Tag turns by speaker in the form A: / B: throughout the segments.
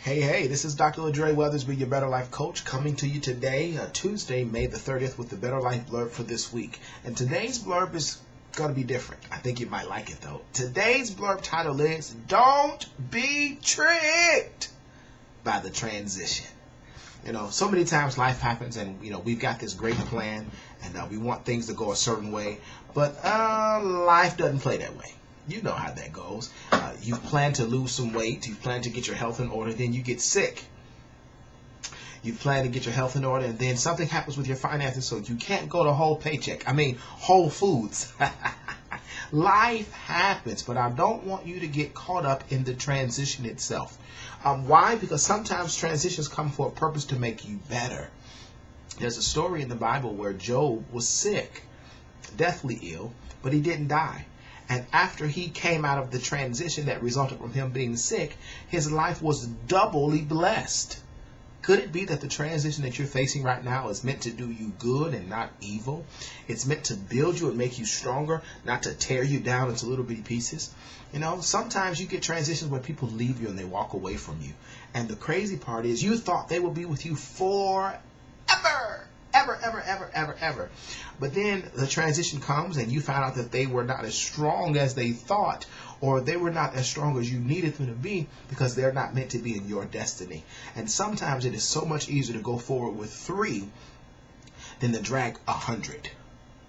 A: Hey, this is Dr. LaDre Weathersby, your Better Life Coach, coming to you today, Tuesday, May the 30th, with the Better Life blurb for this week. And today's blurb is going to be different. I think you might like it, though. Today's blurb title is, Don't Be Tricked by the Transition. You know, so many times life happens and, we've got this great plan and we want things to go a certain way, but life doesn't play that way. You know how that goes. You've planned to lose some weight. You've planned to get your health in order. Then you get sick. You've planned to get your health in order, and then something happens with your finances, so you can't go to Whole Foods. Life happens, but I don't want you to get caught up in the transition itself. Why? Because sometimes transitions come for a purpose to make you better. There's a story in the Bible where Job was sick, deathly ill, but he didn't die. And after he came out of the transition that resulted from him being sick, his life was doubly blessed. Could it be that the transition that you're facing right now is meant to do you good and not evil? It's meant to build you and make you stronger, not to tear you down into little bitty pieces. Sometimes you get transitions where people leave you and they walk away from you. And the crazy part is you thought they would be with you forever. Ever. But then the transition comes and you find out that they were not as strong as they thought, or they were not as strong as you needed them to be, because they're not meant to be in your destiny. And sometimes it is so much easier to go forward with 3 than to drag 100.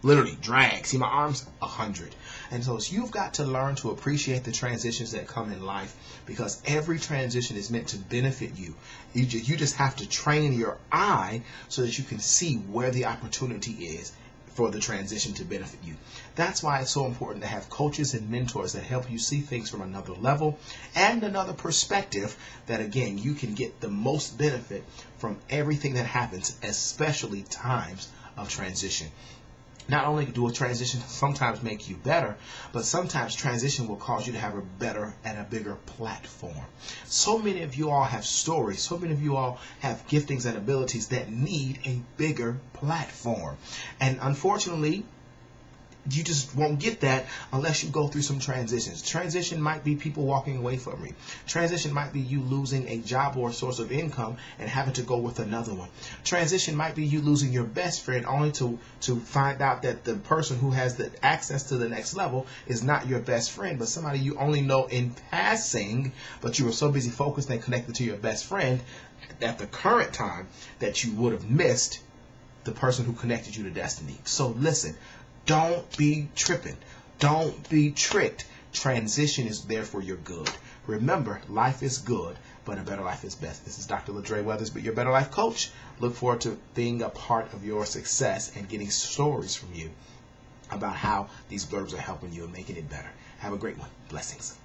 A: Literally drag. See my arms? 100. And so you've got to learn to appreciate the transitions that come in life, because every transition is meant to benefit you. You just have to train your eye so that you can see where the opportunity is for the transition to benefit you. That's why it's so important to have coaches and mentors that help you see things from another level and another perspective, that again, you can get the most benefit from everything that happens, especially times of transition. Not only do a transition sometimes make you better, but sometimes transition will cause you to have a better and a bigger platform. So many of you all have stories. So many of you all have giftings and abilities that need a bigger platform. And unfortunately, you just won't get that unless you go through some transitions. Transition might be people walking away from you. Transition might be you losing a job or a source of income and having to go with another one. Transition might be you losing your best friend only to find out that the person who has the access to the next level is not your best friend, but somebody you only know in passing, but you were so busy focused and connected to your best friend at the current time that you would have missed the person who connected you to destiny. So listen, don't be tripping. Don't be tricked. Transition is there for your good. Remember, life is good, but a better life is best. This is Dr. LaDre Weathersby, your Better Life Coach. Look forward to being a part of your success and getting stories from you about how these blurbs are helping you and making it better. Have a great one. Blessings.